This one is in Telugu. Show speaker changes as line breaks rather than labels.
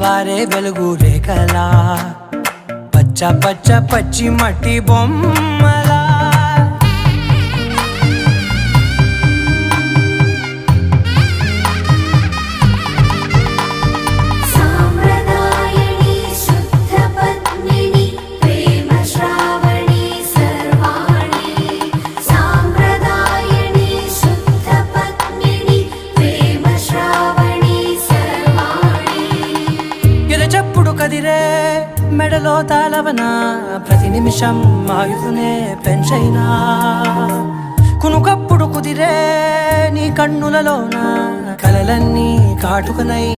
వారే వెలుగు రేఖలా పచ్చ పచ్చ పచ్చి మట్టి బొమ్మలా చెప్పుడు కదిరే మెడలో తాళవన ప్రతి నిమిషం ఆయుధునే పెంచైనా కునుకప్పుడు కుదిరే నీ కన్నులలోన కలలన్నీ కాటుకనై